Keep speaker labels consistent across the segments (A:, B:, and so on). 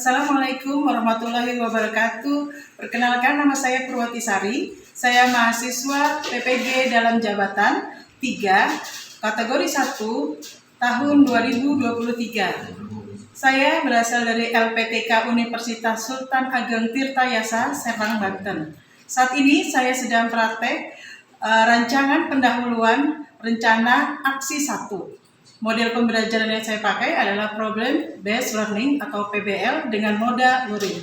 A: Assalamualaikum warahmatullahi wabarakatuh. Perkenalkan, nama saya Purwatisari. Saya mahasiswa PPG dalam jabatan 3, kategori 1, tahun 2023. Saya berasal dari LPTK Universitas Sultan Ageng Tirtayasa, Serang, Banten. Saat ini saya sedang praktek rancangan pendahuluan rencana aksi 1. Model pembelajaran yang saya pakai adalah Problem Based Learning atau PBL dengan moda luring.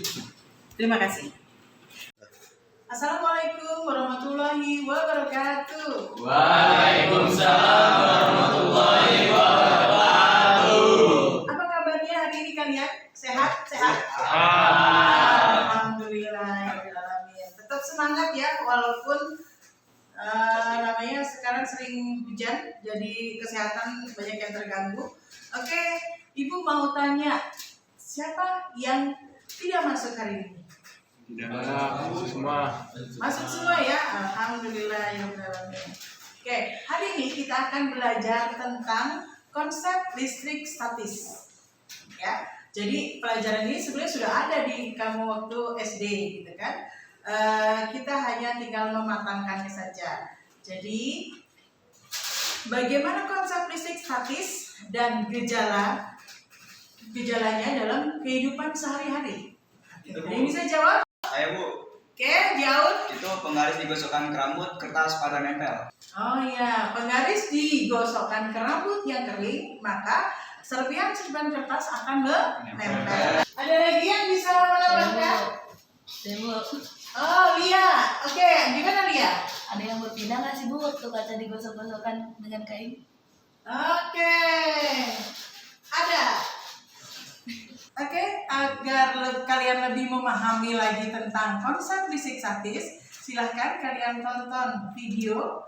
A: Terima kasih. Assalamualaikum warahmatullahi wabarakatuh.
B: Waalaikumsalam warahmatullahi wabarakatuh.
A: Apa kabarnya hari ini kalian? Sehat? Sehat? Alhamdulillah. Tetap semangat ya, walaupun namanya sekarang sering hujan, jadi kesehatan banyak yang terganggu. Oke, Ibu mau tanya, siapa yang tidak masuk hari ini?
B: Tidak ada, masuk semua.
A: Masuk semua ya, alhamdulillah ya. Oke, hari ini kita akan belajar tentang konsep listrik statis. Ya, jadi pelajaran ini sebenarnya sudah ada di kamu waktu SD, gitu kan? Kita hanya tinggal mematangkannya saja. Jadi, bagaimana konsep listrik statis dan gejalanya dalam kehidupan sehari-hari? Ada yang bisa jawab?
C: Saya Bu.
A: Oke, jauh.
C: Itu penggaris digosokkan ke rambut, kertas pada nempel.
A: Oh iya, penggaris digosokkan ke rambut yang kering, maka serpihan-serpihan kertas akan menempel. Ada lagi yang bisa menambahkan? Oh, Lia. Oke, gimana Lia?
D: Ada yang berpindah nggak sih Bu waktu kaca digosok-gosokkan dengan kain?
A: Oke, ada. Oke, agar kalian lebih memahami lagi tentang konsep listrik statis, silahkan kalian tonton video,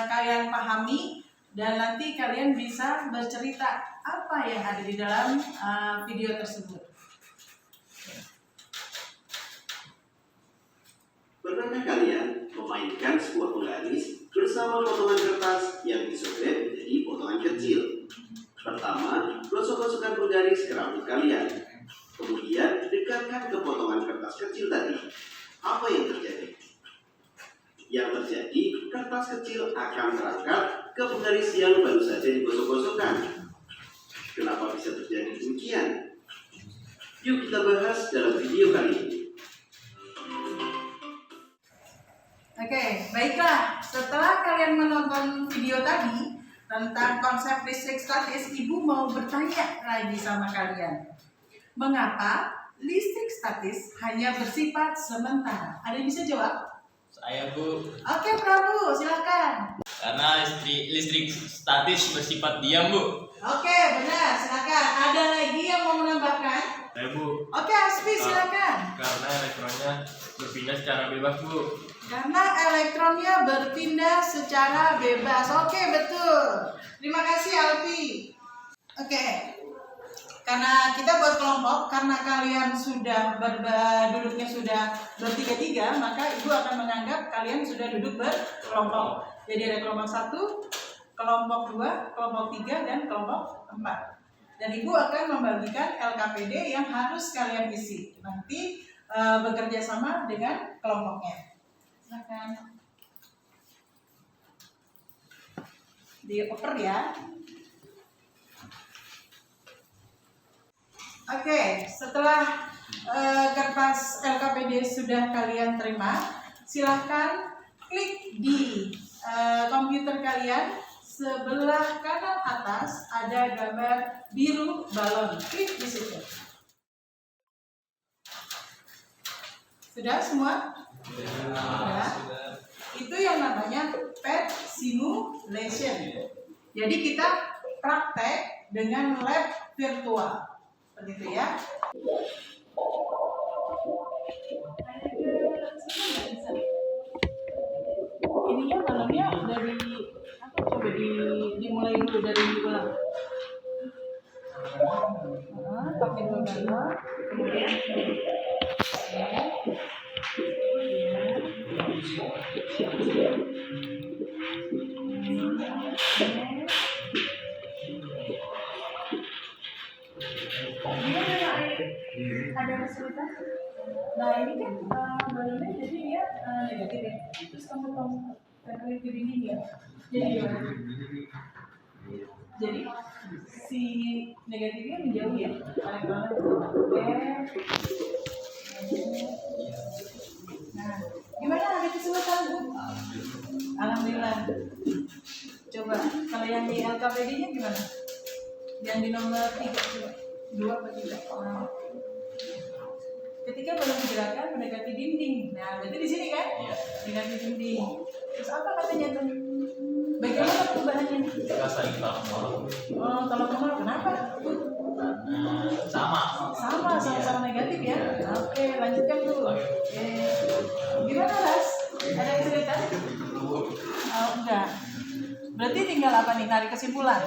A: kalian pahami, dan nanti kalian bisa bercerita apa yang ada di dalam video tersebut.
E: Pernahkah kalian memainkan sebuah penggaris bersama potongan kertas yang disobek menjadi potongan kecil? Pertama, gosok-gosokkan penggaris ke rambut kalian. Kemudian, dekatkan ke potongan kertas kecil tadi. Apa yang terjadi? Yang terjadi, kertas kecil akan terangkat ke penggaris yang baru saja digosok-gosokkan. Kenapa bisa terjadi demikian? Yuk kita bahas dalam video kali ini.
A: Oke, baiklah. Setelah kalian menonton video tadi tentang konsep listrik statis, Ibu mau bertanya lagi sama kalian. Mengapa listrik statis hanya bersifat sementara? Ada yang bisa jawab?
B: Saya Bu,
A: Oke, Prabu, silakan.
B: karena listrik statis bersifat diam Bu.
A: Oke, benar, silakan. Ada lagi yang mau menambahkan?
B: Saya Bu,
A: Oke, Aspi, silakan.
B: karena elektronnya berpindah secara bebas Bu.
A: Karena elektronnya berpindah secara bebas. Oke, betul. Terima kasih, Alfi. Oke. Karena kita buat kelompok, karena kalian sudah duduknya sudah bertiga-tiga, maka Ibu akan menganggap kalian sudah duduk berkelompok. Jadi ada kelompok 1, kelompok 2, kelompok 3, dan kelompok 4. Dan Ibu akan membagikan LKPD yang harus kalian isi. Nanti bekerja sama dengan kelompoknya. Silakan. Dioper ya. Oke, setelah kertas LKPD sudah kalian terima, silahkan klik di komputer kalian. Sebelah kanan atas ada gambar biru balon. Klik di situ. Sudah semua? Sudah. Itu yang namanya PET simulation. Jadi kita praktek dengan lab virtual. Begitu ya. Ininya malamnya dari apa, coba dimulai dulu dari ulang. Pakai gambar, kemudian kesulitan? Nah ini kan balonnya jadi dia negatif ya. Terus kamu tempelin ke dinding ya. Jadi gimana? Jadi si negatifnya menjauh ya. Elektronnya oke. Nah, gimana ada kesulitan Bu? Alhamdulillah. Coba kalau yang di LKPD-nya gimana? Yang di nomor 3 coba. 2 atau 3? Nah. Ketika balon digerakkan mendekati dinding. Nah, berarti di sini kan?
B: Iya.
A: Mendekati dinding. Terus apa katanya tuh? Bagaimana perubahannya?
B: Kita saling tolong.
A: Oh, tolong menolak. Kenapa? Sama negatif ya. Oke, lanjutkan dulu. Oke. Gimana Ras? Ada kesulitan? Oh, enggak. Berarti tinggal apa nih? Narik kesimpulan.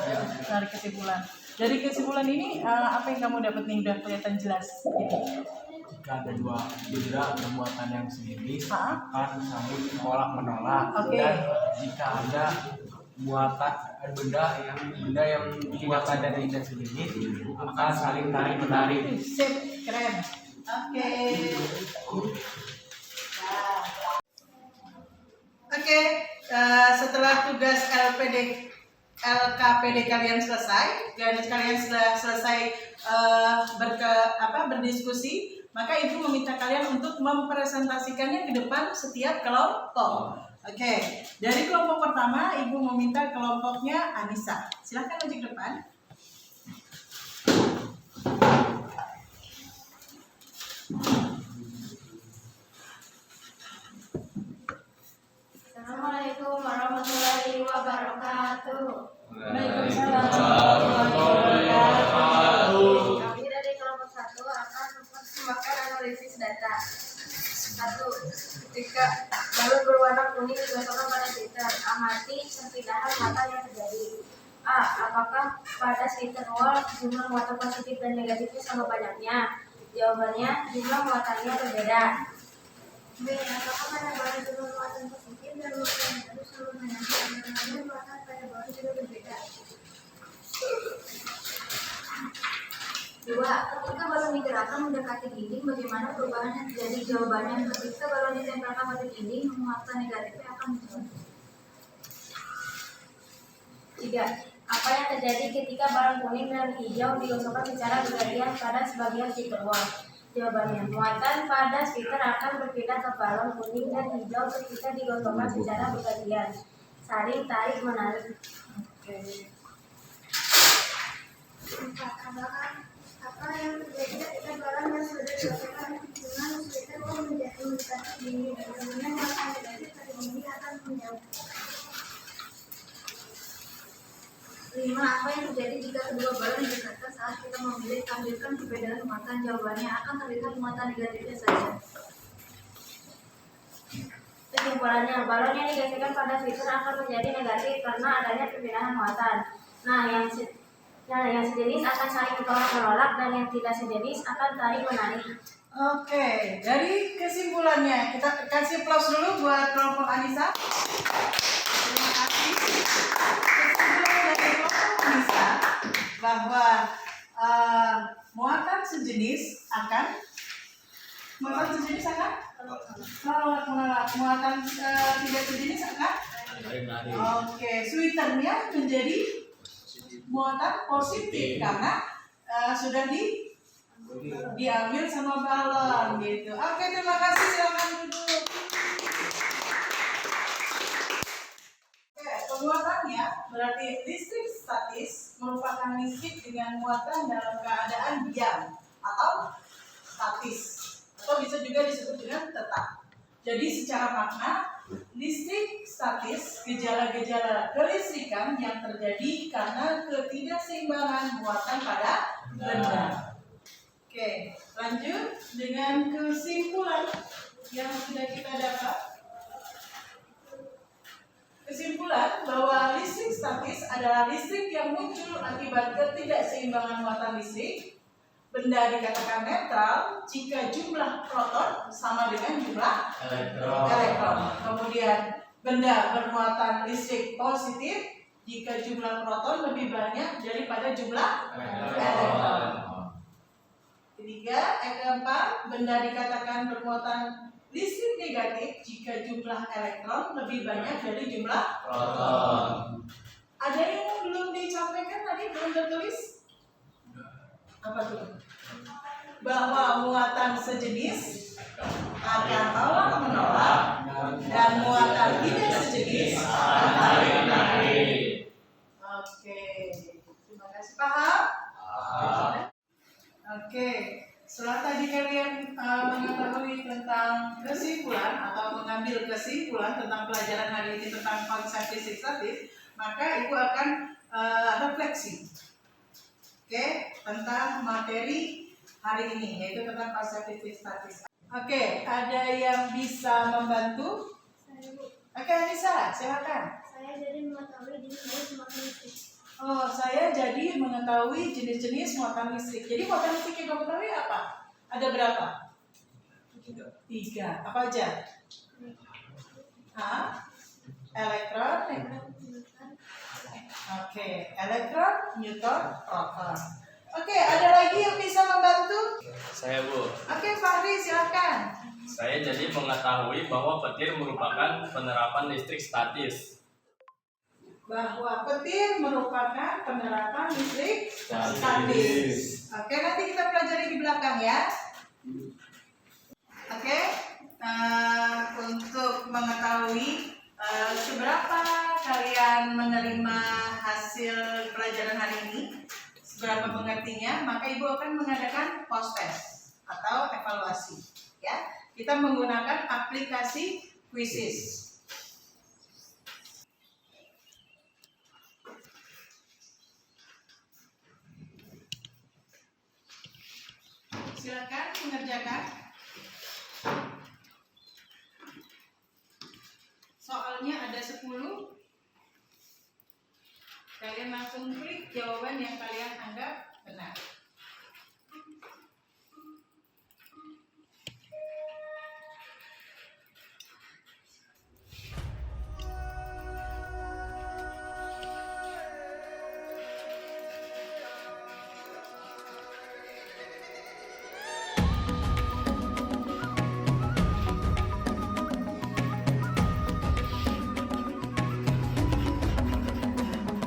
A: Dari kesimpulan ini apa yang kamu dapat nih? Udah kelihatan jelas. Gitu.
F: Jika ada dua benda bermuatan yang sejenis
A: Ha?
F: akan saling menolak.
A: Oke.
F: Dan jika ada muatan benda yang muatan dari yang sejenis akan saling tarik menarik.
A: Sip, keren. Oke. Nah. Oke, setelah tugas LKPD kalian selesai dan kalian sudah selesai berdiskusi, maka ibu meminta kalian untuk mempresentasikannya ke depan setiap kelompok. Oke, dari kelompok pertama ibu meminta kelompoknya Anissa. Silahkan maju ke depan.
D: Assalamualaikum warahmatullahi wabarakatuh.
A: Waalaikumsalam.
D: Kami dari kelompok 1 akan mempersembahkan analisis data. 1. Ketika balon berwarna kuning digosokkan pada filter, amati perpindahan muatan yang terjadi. A. Apakah pada filter wall jumlah muatan positif dan negatifnya sama banyaknya? Jawabannya, jumlah muatannya berbeda. B. Apakah pada balon jumlah muatan positif dan muatan negatif sama banyaknya? Jawabannya, muatan pada balon juga berbeda. 2. Ketika balon digerakkan mendekati dinding, bagaimana perubahan yang terjadi? Jawabannya, ketika balon ditempelkan pada dinding, muatan negatifnya akan muncul. 3. Apa yang terjadi ketika balon kuning dan hijau digosokkan secara bergantian pada sebagian filter wall? Jawabannya, muatan pada filter akan berpindah ke balon kuning dan hijau ketika digosokkan secara bergantian. Saling tarik menarik. Oke. 4. Apa yang terjadi ketika balon yang sudah digosokkan dengan filter wall menjadi mendekati dinding? Jawabannya, muatan negatif pada dinding akan menjauh. 5. Apa yang terjadi jika kedua balon didekatkan saat kita memilih tampilkan perbedaan muatan? Jawabannya, akan terlihat muatan negatifnya saja. Kesimpulannya, balon yang digeserkan pada filter akan menjadi negatif karena adanya perpindahan muatan. Nah, yang sejenis akan saling menolak dan yang tidak sejenis akan tarik menarik.
A: Oke, dari kesimpulannya kita kasih plus dulu buat kelompok Anissa. Terima kasih. Kesimpulan dari kelompok Anissa bahwa muatan sejenis akan menolak, muatan tidak sejenis akan. Oke, sweeternya menjadi muatan positif karena sudah diambil sama balon gitu. Oke, terima kasih, silakan duduk. Oke, pemuatannya berarti listrik statis merupakan listrik dengan muatan dalam keadaan diam atau statis, atau bisa juga disebut dengan tetap. Jadi secara makna, listrik statis gejala-gejala kelistrikan yang terjadi karena ketidakseimbangan muatan pada benda. Oke, lanjut dengan kesimpulan yang sudah kita dapat. Kesimpulan bahwa listrik statis adalah listrik yang muncul akibat ketidakseimbangan muatan listrik. Benda dikatakan netral jika jumlah proton sama dengan jumlah elektron. Kemudian benda bermuatan listrik positif jika jumlah proton lebih banyak daripada jumlah elektron. Ketiga, keempat, benda dikatakan bermuatan listrik negatif jika jumlah elektron lebih banyak dari jumlah proton. Ada yang belum disampaikan tadi, belum tertulis? Apa tuh? Bahwa muatan sejenis akan tolak menolak dan muatan tidak sejenis akan saling menarik. Oke, terima kasih, paham? Oke, setelah tadi kalian mengetahui tentang kesimpulan atau mengambil kesimpulan tentang pelajaran hari ini tentang konsep fisik statis, maka ibu akan refleksi, oke, tentang materi hari ini, yaitu tentang konsep fisik statis. Oke, ada yang bisa membantu?
D: Saya, Bu.
A: Oke, Anissa, silakan.
D: Saya jadi mengetahui jenis muatan listrik.
A: Oh, saya jadi mengetahui jenis-jenis muatan listrik. Jadi muatan listrik yang kamu ketahui apa? Ada berapa? 3. Apa aja? Elektron. Oke, elektron, neutron, proton. Oke, ada lagi yang bisa membantu?
B: Saya, Bu.
A: Oke, Fahri, silakan.
B: Saya jadi mengetahui bahwa petir merupakan penerapan listrik statis.
A: Bahwa petir merupakan penerapan listrik statis. Oke, nanti kita pelajari di belakang ya. Oke, untuk mengetahui seberapa kalian menerima hasil pelajaran hari ini, seberapa mengertinya, maka ibu akan mengadakan post test atau evaluasi. Ya, kita menggunakan aplikasi Quizzes. Silakan mengerjakan. Soalnya ada 10. Kalian langsung klik jawaban yang kalian anggap benar.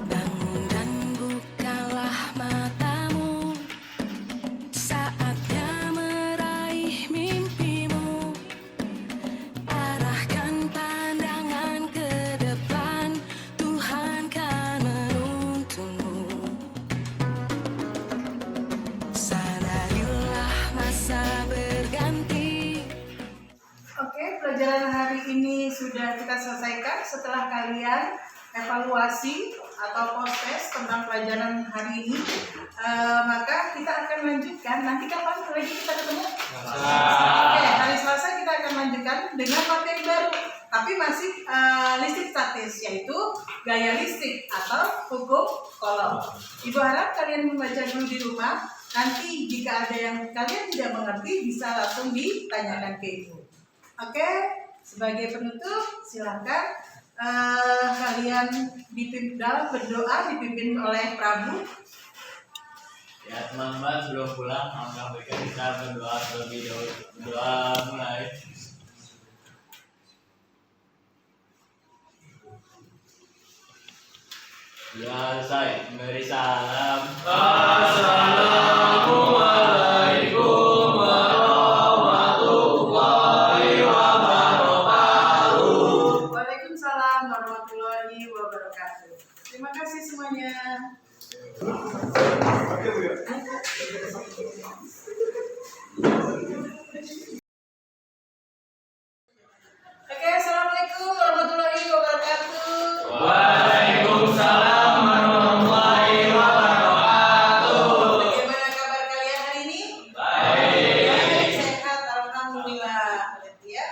G: Bangun dan bukalah matamu, saatnya meraih mimpimu. Arahkan pandangan ke depan, Tuhan kan menuntunmu. Sadarilah masa berganti.
A: Oke, pelajaran hari ini sudah kita selesaikan. Setelah kalian evaluasi atau post test tentang pelajaran hari ini, maka kita akan lanjutkan. Nanti kapan lagi kita ketemu? Oke, hari Selasa kita akan lanjutkan dengan materi baru, tapi masih listrik statis, yaitu gaya listrik atau hukum Coulomb. Ibu harap kalian membaca dulu di rumah. Nanti jika ada yang kalian tidak mengerti, bisa langsung ditanyakan ke ibu. Oke, sebagai penutup, silakan kalian dalam berdoa dipimpin oleh Prabu.
B: Ya, teman-teman, sebelum pulang, alangkah baiknya kita berdoa terlebih dahulu. Doa mulai. Doa selesai. Beri salam. Assalamualaikum warahmatullahi wabarakatuh.
A: Waalaikumsalam warahmatullahi wabarakatuh. Terima kasih semuanya. Oke, assalamualaikum warahmatullahi wabarakatuh.
B: Waalaikumsalam warahmatullahi wabarakatuh.
A: Bagaimana kabar kalian hari ini?
B: Baik.
A: Sehat, alhamdulillah. Ya.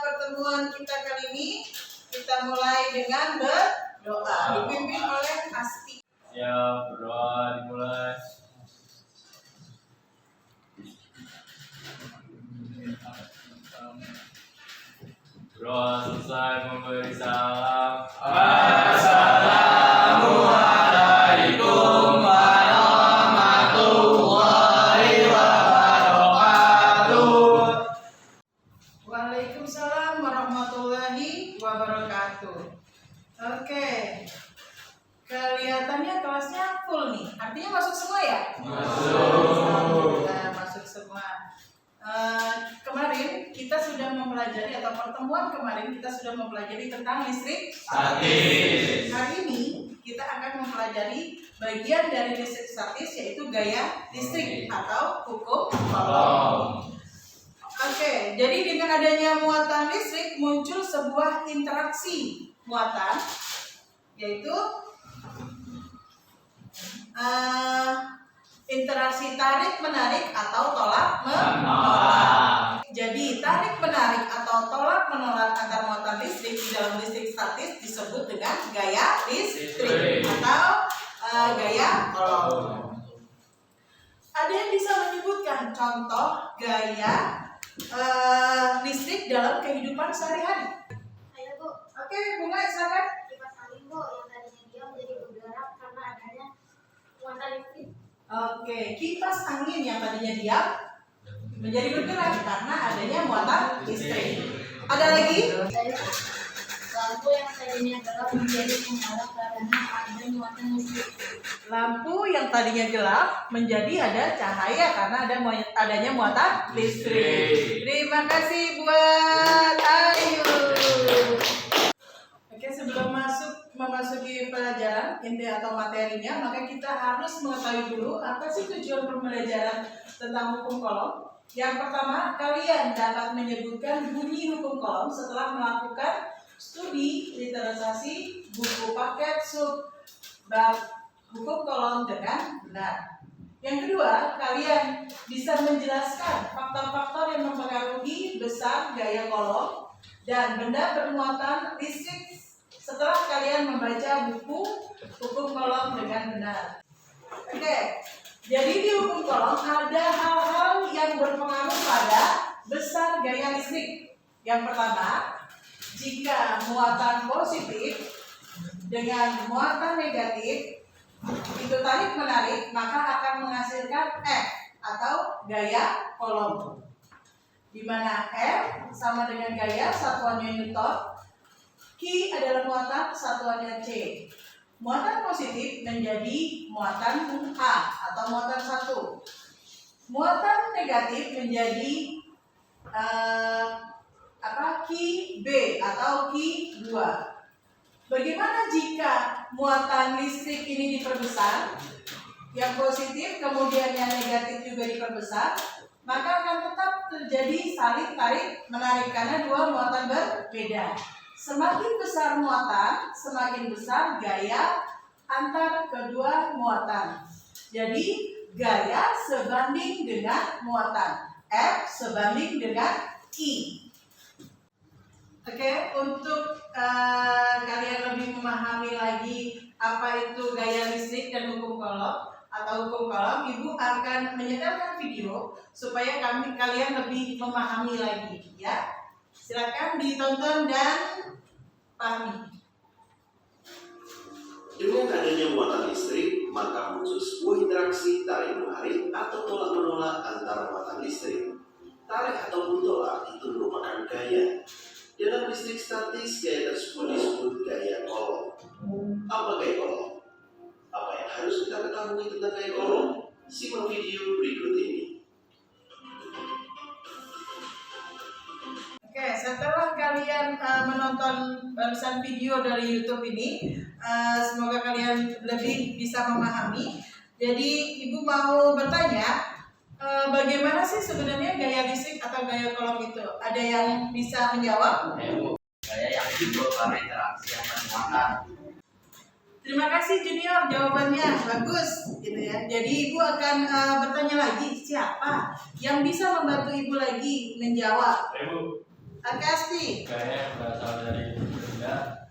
A: Pertemuan kita kali ini kita mulai dengan berdoa dipimpin oleh Asti.
B: Ya, berdoa dimulai. Doa selesai memberi salam. Assalamualaikum warahmatullahi
A: Waalaikumsalam warahmatullahi wabarakatuh. Oke, kelihatannya kelasnya full nih. Artinya masuk semua ya? Alhamdulillah, masuk semua. Kemarin kita sudah mempelajari, atau pertemuan kemarin kita sudah mempelajari tentang listrik statis. Hari ini kita akan mempelajari bagian dari listrik statis, yaitu gaya listrik atau hukum Coulomb. Oke, jadi dengan adanya muatan listrik muncul sebuah interaksi muatan, yaitu interaksi tarik-menarik atau tolak-menolak. Jadi tarik-menarik atau tolak-menolak antar muatan listrik di dalam listrik statis disebut dengan gaya listrik atau gaya Coulomb. Ada yang bisa menyebutkan contoh gaya listrik dalam kehidupan sehari-hari?
D: Ayo Bu,
A: Oke, Bunga, silakan.
D: kipas angin Bu yang tadinya diam menjadi bergerak karena adanya muatan listrik.
A: Oke, kipas angin yang tadinya diam menjadi bergerak karena adanya muatan listrik. Ada lagi?
D: Ayo Bu, lampu yang tadinya gelap menjadi menyala karena ada muatan listrik.
A: Lampu yang tadinya gelap menjadi ada cahaya karena adanya muatan listrik. Terima kasih buat Ayu. Oke, sebelum memasuki pelajaran inti atau materinya, maka kita harus mengetahui dulu apa sih tujuan pembelajaran tentang hukum Coulomb. Yang pertama, kalian dapat menyebutkan bunyi hukum Coulomb setelah melakukan studi literasi buku paket sub bab hukum Coulomb dengan benar. Yang kedua, kalian bisa menjelaskan faktor-faktor yang mempengaruhi besar gaya Coulomb dan benda bermuatan listrik setelah kalian membaca buku hukum Coulomb dengan benar. Oke, jadi di hukum Coulomb ada hal-hal yang berpengaruh pada besar gaya listrik. Yang pertama, jika muatan positif dengan muatan negatif itu tarik menarik, maka akan menghasilkan F atau gaya Coulomb, di mana F sama dengan gaya satuannya Newton, Q adalah muatan satuannya C. Muatan positif menjadi muatan A atau muatan 1. Muatan negatif menjadi Q B atau Q 2. Bagaimana jika muatan listrik ini diperbesar? Yang positif kemudian yang negatif juga diperbesar, maka akan tetap terjadi saling tarik menarik karena dua muatan berbeda. Semakin besar muatan, semakin besar gaya antar kedua muatan. Jadi gaya sebanding dengan muatan, F sebanding dengan I. Oke, untuk kalian lebih memahami lagi apa itu gaya listrik dan hukum Coulomb atau hukum Coulomb, Ibu akan menyetelkan video supaya kalian lebih memahami lagi, ya. Silakan ditonton dan pahami.
E: Dengan adanya muatan listrik, maka muncul sebuah interaksi tarik-menarik atau tolak-menolak antara muatan listrik. Tarik ataupun tolak itu merupakan gaya. Dalam listrik statis, gaya tersebut disebut gaya Coulomb. Apa gaya Coulomb? Apa yang harus kita ketahui tentang gaya Coulomb? Simak video berikut ini.
A: Oke, setelah kalian menonton barusan video dari YouTube ini, semoga kalian lebih bisa memahami. Jadi Ibu mau bertanya, bagaimana sih sebenarnya gaya listrik atau gaya Coulomb itu? Ada yang bisa menjawab?
B: Gaya yang timbul karena interaksi antar muatan.
A: Terima kasih Junior, jawabannya bagus, gitu ya. Jadi Ibu akan bertanya lagi, siapa yang bisa membantu Ibu lagi menjawab? Oke, Asti.
B: Gaya berasal dari benda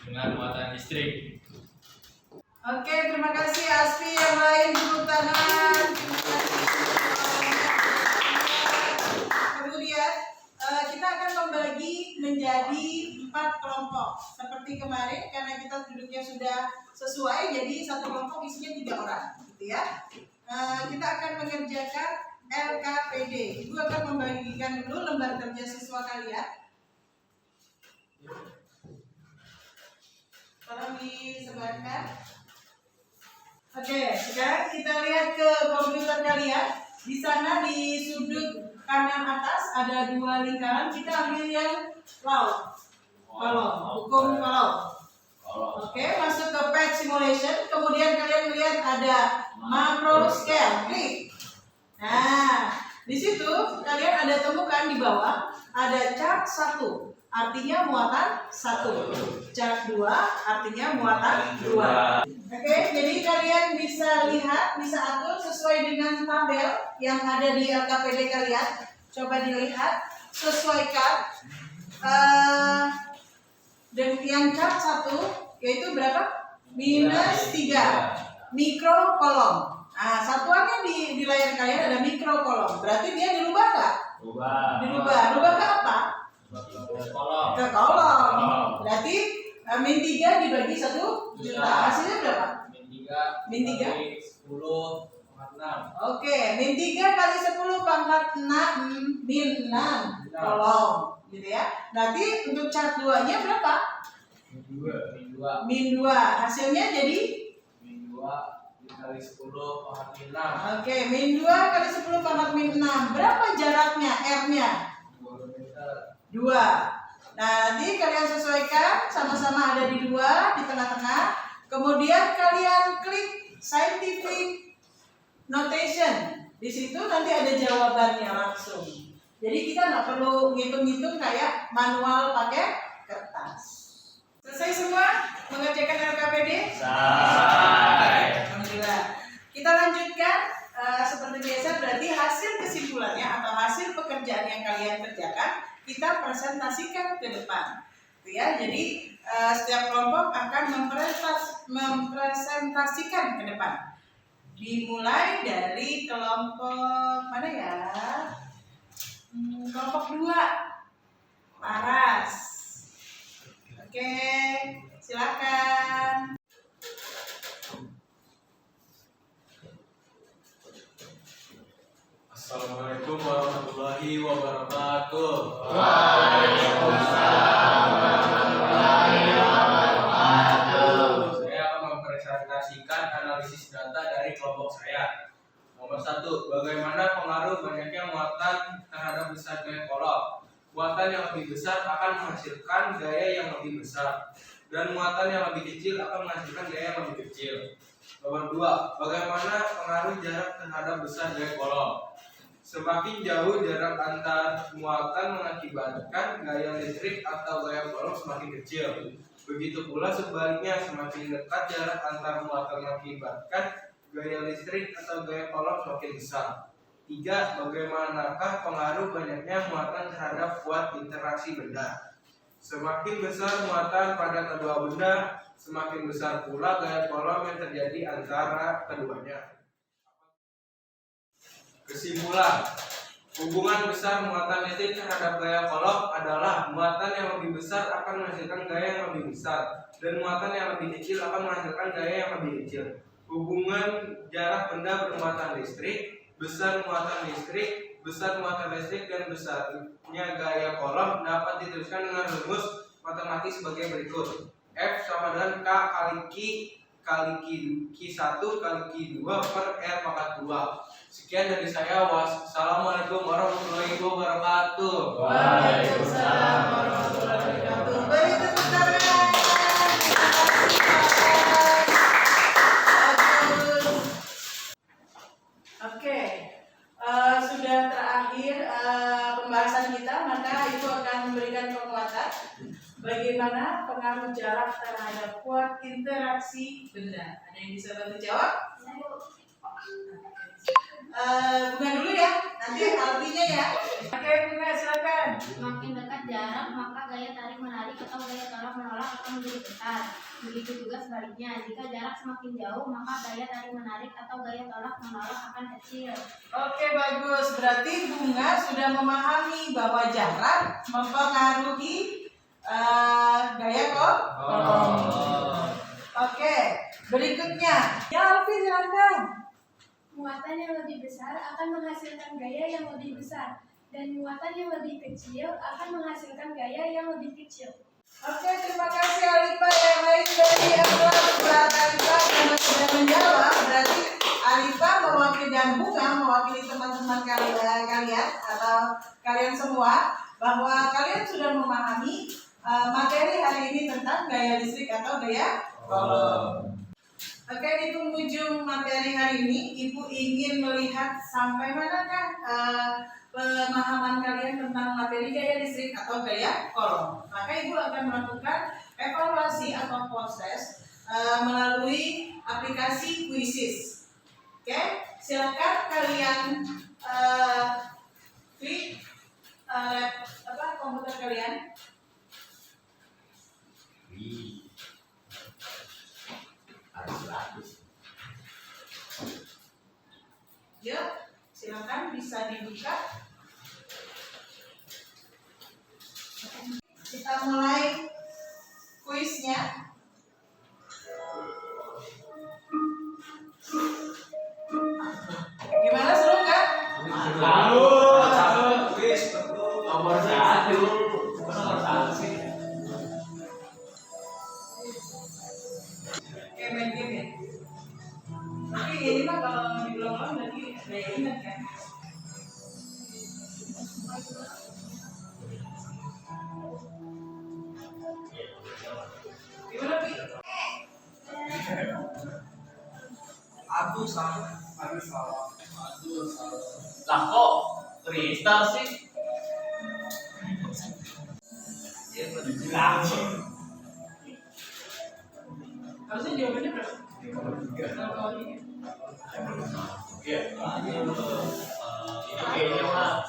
B: dengan muatan listrik.
A: Oke, terima kasih Asfi. Yang lain tepuk tangan. Kemudian kita akan membagi menjadi 4 kelompok seperti kemarin, karena kita duduknya sudah sesuai, jadi satu kelompok isinya 3 orang, gitu ya. Kita akan mengerjakan LKPD. Ibu akan membagikan dulu lembar kerja siswa kalian. Tolong disebarkan. Oke, sekarang kita lihat ke komputer kalian. Di sana di sudut kanan atas ada 2 lingkaran. Kita ambil yang laut. Kolom, hukum kolom. Oke, masuk ke page simulation. Kemudian kalian melihat ada macro scale. Klik. Nah, di situ kalian ada temukan di bawah ada chart 1. Artinya muatan 1. Chart 2 artinya muatan 2. Oke, jadi kalian bisa lihat, bisa atur sesuai dengan tabel yang ada di LKPD kalian. Coba dilihat, sesuaikan dan yang chart 1 yaitu berapa? -3 mikro kolom. Nah, satuannya di layar kalian ada mikro kolom. Berarti dia dirubah nggak? Dirubah. Rubah ke apa? Ke kolom. Berarti -3 dibagi 1 juta. Hasilnya berapa? -3
F: 10,6.
A: Oke, -3 kali 10 pangkat 6 -6 kolom, gitu ya. Berarti untuk chart 2-nya berapa? -2. Hasilnya jadi
F: -2 dikali 10 pangkat 6.
A: oke, -2 kali 10 pangkat -6. Berapa jaraknya R-nya?
F: 2 meter.
A: 2. Nah, nanti kalian sesuaikan sama-sama ada di 2 di tengah-tengah. Kemudian kalian klik scientific notation. Di situ nanti ada jawabannya langsung. Jadi kita nggak perlu ngitung-ngitung kayak manual pakai kertas. Selesai semua mengerjakan LKPD? Alhamdulillah. Kita lanjutkan seperti biasa, berarti hasil kesimpulannya atau hasil pekerjaan yang kalian kerjakan kita presentasikan ke depan. Ya, jadi setiap kelompok akan mempresentasikan ke depan. Dimulai dari kelompok mana ya? Kelompok 2, Laras. Oke, silakan.
F: Assalamualaikum warahmatullahi wabarakatuh. Saya akan mempresentasikan analisis data dari kelompok saya. Nomor 1, bagaimana pengaruh banyaknya muatan terhadap besar gaya kolom. Muatan yang lebih besar akan menghasilkan gaya yang lebih besar, dan muatan yang lebih kecil akan menghasilkan gaya yang lebih kecil. Nomor 2, bagaimana pengaruh jarak terhadap besar gaya kolom. Semakin jauh jarak antar muatan mengakibatkan gaya listrik atau gaya kolom semakin kecil. Begitu pula sebaliknya, semakin dekat jarak antar muatan mengakibatkan gaya listrik atau gaya kolom semakin besar. 3. Bagaimanakah pengaruh banyaknya muatan terhadap kuat interaksi benda? Semakin besar muatan pada kedua benda, semakin besar pula gaya kolom yang terjadi antara keduanya. Kesimpulan, hubungan besar muatan listrik terhadap gaya kolom adalah muatan yang lebih besar akan menghasilkan gaya yang lebih besar, dan muatan yang lebih kecil akan menghasilkan gaya yang lebih kecil. Hubungan jarak benda bermuatan listrik, besar muatan listrik, dan besarnya gaya kolom dapat dituliskan dengan rumus matematis sebagai berikut. F sama dengan K kali Q1 kali Q2 per R pangkat 2. Sekian dari saya. Wassalamualaikum warahmatullahi wabarakatuh.
A: Waalaikumsalam warahmatullahi wabarakatuh. Beri tepuk tangan. Oke, sudah terakhir pembahasan kita, maka Ibu akan memberikan penguatan bagaimana pengaruh jarak terhadap kuat interaksi benda. Ada yang bisa bantu jawab? Bunga dulu ya, nanti artinya ya. Oke, Bunga silakan.
D: Semakin dekat jarak, maka gaya tarik menarik atau gaya tolak menolak akan menjadi besar. Begitu juga sebaliknya, jika jarak semakin jauh, maka gaya tarik menarik atau gaya tolak menolak akan kecil.
A: Oke, bagus. Berarti Bunga sudah memahami bahwa jarak mempengaruhi gaya kolom. Oke, berikutnya. Ya, Alfi silakan.
D: Muatan yang lebih besar akan menghasilkan gaya yang lebih besar, dan muatan yang lebih kecil akan menghasilkan gaya yang lebih kecil.
A: Oke, terima kasih Alifa. Yang lain dari yang telah berat Alifa karena sudah menjawab, berarti Alifa mewakili dan Bunga mewakili teman-teman kalian atau kalian semua bahwa kalian sudah memahami materi hari ini tentang gaya listrik atau gaya kolom. Oke, di penghujung materi hari ini, Ibu ingin melihat sampai manakah pemahaman kalian tentang materi gaya listrik atau gaya kolom. Maka Ibu akan melakukan evaluasi atau proses melalui aplikasi Quizzes. Oke, silakan kalian klik komputer kalian. Yuk, silakan bisa dibuka. Kita mulai kuisnya. Gimana, seru nggak?
B: Nomor satu sih.
A: Kayak main game ya. Tapi ini mah kalau diulang-ulang nanti daya ingat kan. Gimana, Pi?
C: Aduh salah.
B: Lah kok kristal sih?
A: Harusnya jawabannya berapa?
B: Iya. Kayaknya mah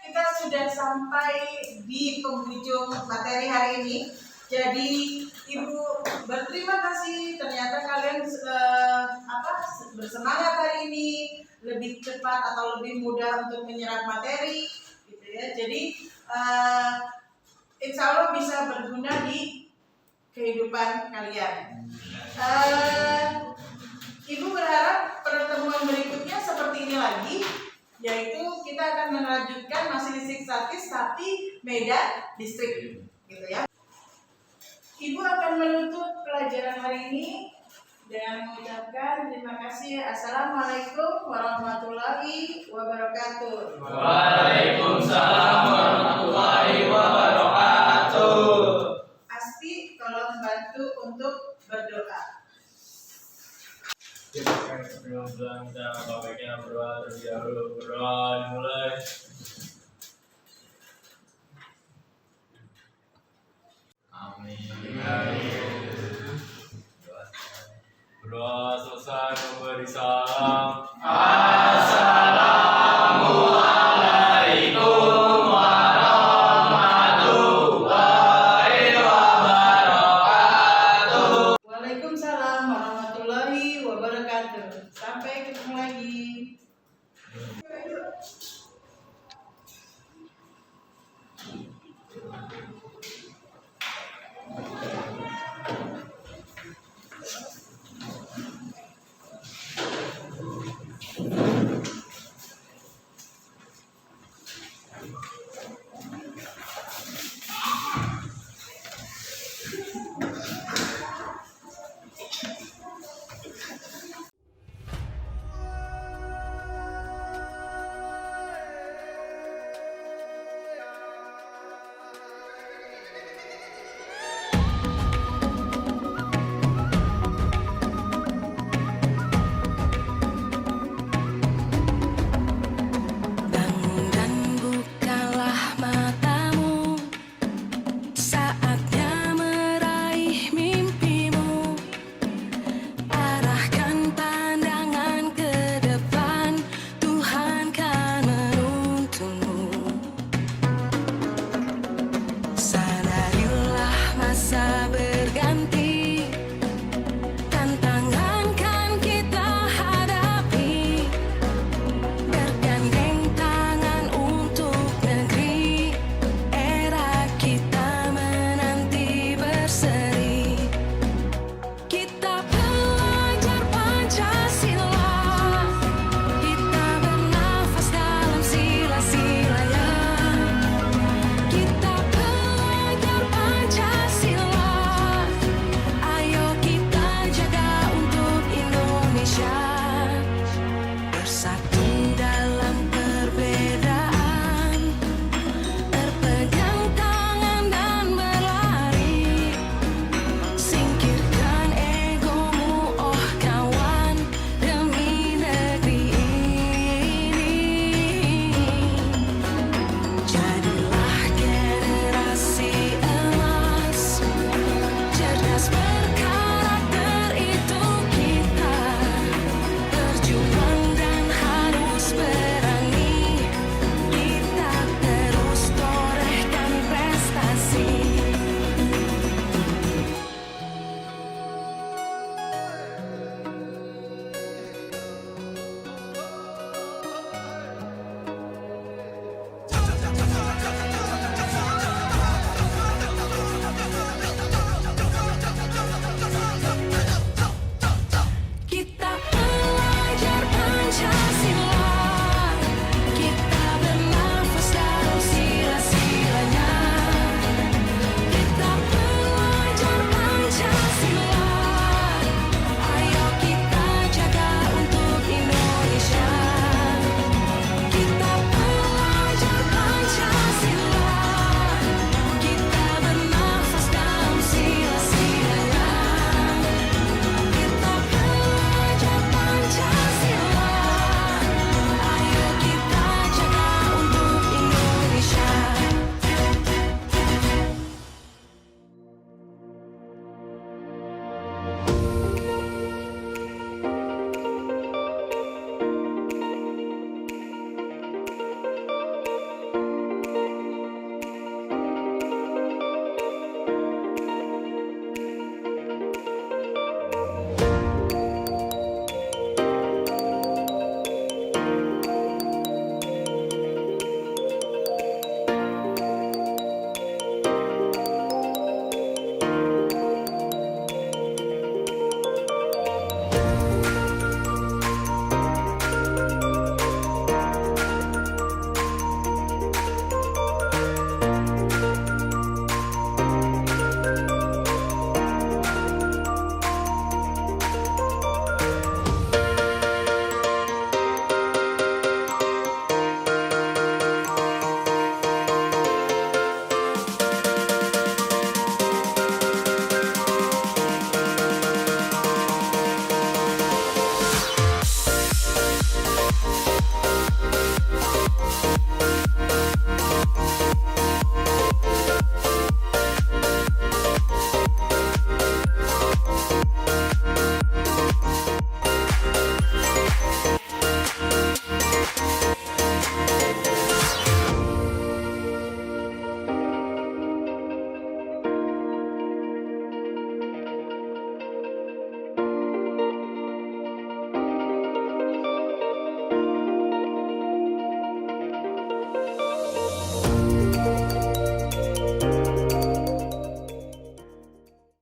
A: Kita sudah sampai di penghujung materi hari ini. Jadi Ibu berterima kasih. Ternyata kalian bersemangat hari ini, lebih cepat atau lebih mudah untuk menyerap materi, gitu ya. Jadi insya Allah bisa berguna di kehidupan kalian. Ibu berharap pertemuan berikutnya seperti ini lagi, yaitu kita akan melanjutkan masih listrik statis tapi medan listrik, gitu ya. Ibu akan menutup pelajaran hari ini dengan mengucapkan terima kasih. Assalamualaikum warahmatullahi wabarakatuh.
B: Waalaikumsalam warahmatullahi wabarakatuh.
A: Asti, tolong bantu untuk berdoa.
B: Sebelum kita baiknya berdoa terlebih dahulu. Berdoa dimulai.